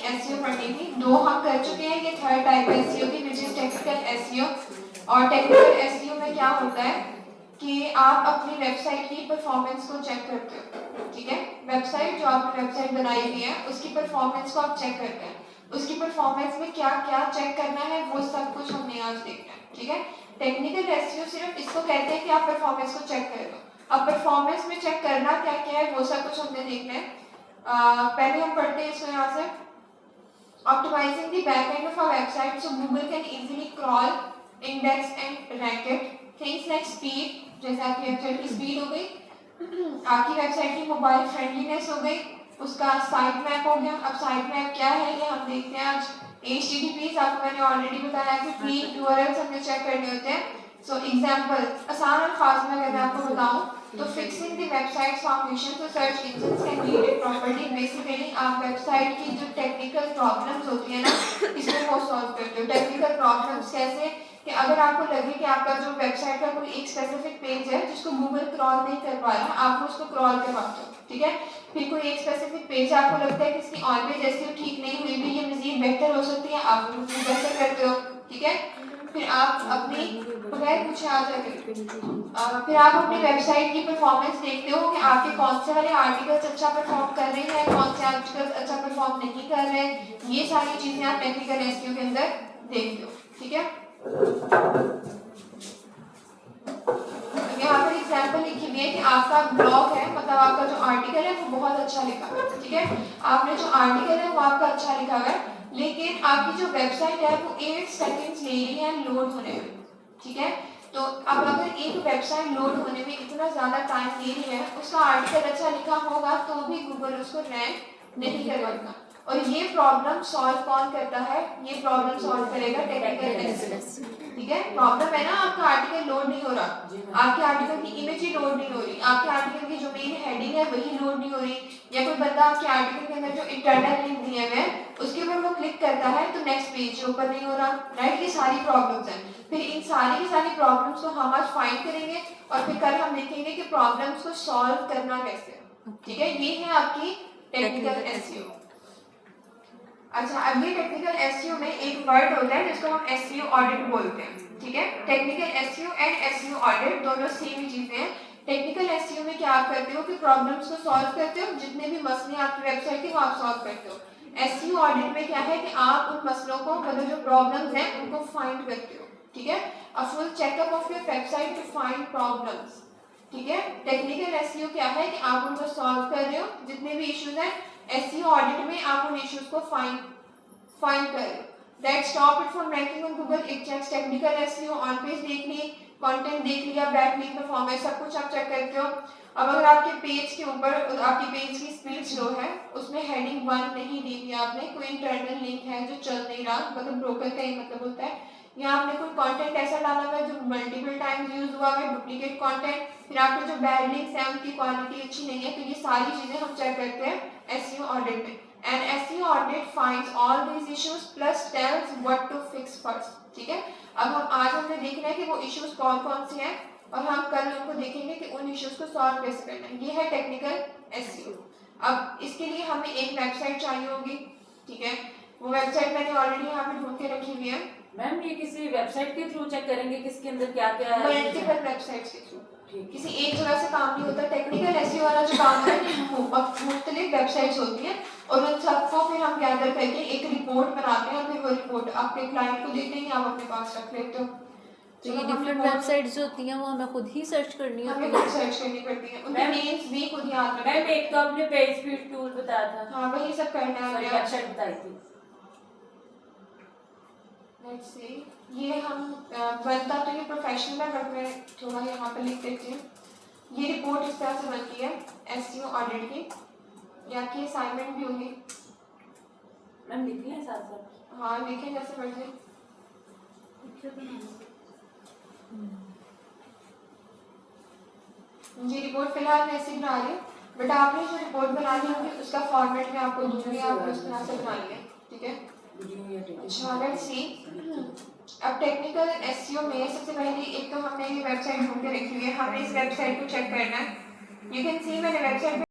SEO पढ़नी थी, 2 हम कर चुके हैं। ये थर्ड टाइप एसईओ की विच इज टेक्निकल एसईओ। और टेक्निकल एसईओ में क्या होता है कि आप अपनी वेबसाइट की परफॉर्मेंस को चेक करते हो, ठीक है। वेबसाइट जो आपने वेबसाइट बनाई हुई है उसकी परफॉर्मेंस को आप चेक करते हैं। उसकी परफॉर्मेंस में क्या क्या चेक करना है वो सब कुछ हमने आज देखना है, ठीक है। टेक्निकल एसईओ सिर्फ इसको कहते हैं कि आप परफॉर्मेंस को चेक कर लो। अब परफॉर्मेंस में चेक करना क्या क्या है वो सब कुछ हमने देखना है। पहले हम पढ़ते हैं इसको यहाँ से। Optimising the back end of a website so Google can easily crawl, index and rank it. Things like speed, जैसे आपकी वेबसाइट की स्पीड हो गई, आपकी वेबसाइट की मोबाइल फ्रेंडलीनेस हो गई, उसका साइट मैप हो गया। अब साइट मैप क्या है ये हम देखते हैं आज। HTTPs आपको मैंने ऑलरेडी बताया कि फ्री URLs हमने चेक करने होते हैं। सो एग्जांपल आसान अल्फाज में अगर मैं आपको बताऊं तो फिक्सिंग द वेबसाइट फाउंडेशन तो search engine can read it properly. Basically आप वेबसाइट की जो टेक्निकल प्रॉब्लम्स होती है ना इसको वो सॉल्व करते हो। टेक्निकल प्रॉब्लम्स कैसे कि अगर आपको लगे कि आपका जो वेबसाइट का कोई एक स्पेसिफिक पेज है जिसको गूगल क्रॉल नहीं कर पा रहा, आप उसको क्रॉल करवाते हो, ठीक है। फिर कोई एक स्पेसिफिक पेज आपको लगता है कि इसकी ऑन पेज एसईओ ठीक नहीं हुई भी, ये मजीद बेहतर हो सकती है, आप उसको बेहतर करते हो, ठीक है। फिर आप अपनी बगैर पूछे आ जाते फिर आप अपनी वेबसाइट की परफॉर्मेंस देखते हो कि आपके कौन से वाले आर्टिकल्स अच्छा परफॉर्म कर रहे हैं, कौन से आर्टिकल्स अच्छा परफॉर्म नहीं कर रहे हैं। ये सारी चीजें आप टेक्निकल एसईओ के अंदर देखते हो, ठीक है। यहाँ पर एग्जाम्पल लिखी हुई है कि आपका ब्लॉग है, मतलब आपका जो आर्टिकल है वो बहुत अच्छा लिखा हुआ है, ठीक है। आपने जो आर्टिकल है वो आपका अच्छा लिखा हुआ है, लेकिन आपकी जो वेबसाइट है वो 8 सेकंड्स ले रही है लोड होने में, ठीक है। तो अब अगर एक वेबसाइट लोड होने में इतना ज्यादा टाइम ले रही है, उसका आर्टिकल अच्छा लिखा होगा तो भी गूगल उसको रैंक नहीं करेगा। और ये प्रॉब्लम सॉल्व कौन करता है? ये प्रॉब्लम सॉल्व करेगा टेक्निकल एसईओ, ठीक है। प्रॉब्लम है ना, आपका आर्टिकल लोड नहीं हो रहा, आपके आर्टिकल की इमेज ही लोड नहीं हो रही, आपके आर्टिकल की जो मेन हेडिंग है वही लोड नहीं हो रही, या कोई बंदा आपके आर्टिकल के अंदर जो इंटरनल लिंक दिए हुए हैं उसके ऊपर वो क्लिक करता है तो नेक्स्ट पेज ओपन नहीं हो रहा, राइट। ये सारी प्रॉब्लम्स हैं। फिर इन सारी की सारी प्रॉब्लम्स को हम आज फाइंड करेंगे और फिर कल हम देखेंगे कि प्रॉब्लम्स को सॉल्व करना कैसे, ठीक है। ये है आपकी टेक्निकल एसईओ। अच्छा, अब ये टेक्निकल एसईओ में एक वर्ड होता है जिसको हम एसईओ ऑडिट बोलते हैं, ठीक है। Technical SEO and SEO audit दोनों सेम ही चीजें हैं। टेक्निकल एसईओ में क्या आप करते हो कि प्रॉब्लम्स को सॉल्व करते हो, जितने भी मसले आपकी वेबसाइट के वो आप सॉल्व करते हो। एसईओ ऑडिट में क्या है कि आप उन मसलों को, मतलब जो प्रॉब्लम्स हैं उनको फाइंड करते हो, ठीक है। A full checkup of your website to find problems, ठीक है। टेक्निकल एसईओ क्या है कि आप उनको सॉल्व कर रहे हो, जितने भी इश्यूज हैं। एसईओ ऑडिट में आप उन इश्यूज को फाइंड कर रहे हो। That stop it from ranking on Google. It checks technical SEO, on page देख ली, कंटेंट देख लिया, बैकलिंक परफॉर्मेंस सब कुछ आप चेक करते हो। अब अगर आपके पेज के ऊपर आपकी पेज की स्पीड स्लो है, उसमें हेडिंग 1 नहीं दी हुई आपने, कोई इंटरनल लिंक है जो चल नहीं रहा, मतलब ब्रोकर का ही मतलब होता है, या आपने कोई कंटेंट ऐसा डाला हुआ है जो मल्टीपल टाइम्स यूज हुआ है, डुप्लीकेट कंटेंट, फिर आपके जो बैड लिंक्स हैं उनकी क्वालिटी अच्छी नहीं है, तो ये सारी चीजें हम चेक करते हैं एसईओ ऑडिट में। And SEO audit finds all these issues plus tells what to fix first, ठीक है। अब हम आज हमने देखना है कि वो इश्यूज कौन कौन से हैं और हम कल उनको देखेंगे कि उन इश्यूज को सॉल्व कैसे करना है। ये है टेक्निकल एसईओ। अब इसके लिए हमें एक वेबसाइट चाहिए होगी, ठीक है। वो वेबसाइट मैंने ऑलरेडी यहाँ पे ढूंढ के रखी हुई है। मैम ये किसी वेबसाइट के थ्रू चेक करेंगे किसके अंदर क्या क्या है? मल्टीपल वेबसाइट्स के थ्रू, किसी एक जगह से काम नहीं होता। टेक्निकल एसईओ वाला जो काम है मुख्तलिफ वेबसाइट्स होती हैं और उन सबको फिर हम गैदर करके एक रिपोर्ट बनाते हैं और फिर वो रिपोर्ट आपके क्लाइंट को देते हैं, आप अपने पास रख लेते हो। तो ये डिफरेंट वेबसाइट्स जो होती हैं वो हमें खुद ही सर्च करनी होती है, हमें खुद सर्च करनी पड़ती है, उनके नेम्स भी खुद याद रखना है। मैम एक तो आपने पेज स्पीड टूल बताया था, हाँ वही सब करना है। वेबसाइट बताई थी। लेट्स सी, ये हम बनता तो ये प्रोफेशनल है बट मैं थोड़ा यहाँ पे लिख देती हूँ। ये रिपोर्ट इस तरह से बनती है एसईओ ऑडिट की, या की असाइनमेंट भी होगी। मैम लिख लें साथ साथ? हाँ लिखें जैसे मर्जी। ये रिपोर्ट फिलहाल मैं ऐसे बना रही हूँ, बट आपने जो रिपोर्ट बनानी होगी उसका फॉर्मेट में आपको दूंगी, आप उस तरह से बनाइए, ठीक है। अच्छा लेट्स सी, अब टेक्निकल एसईओ में सबसे पहले एक तो हमने ये वेबसाइट ढूंढ के रखी हुई है, हमें इस वेबसाइट को चेक करना है। यू कैन सी मैंने वेबसाइट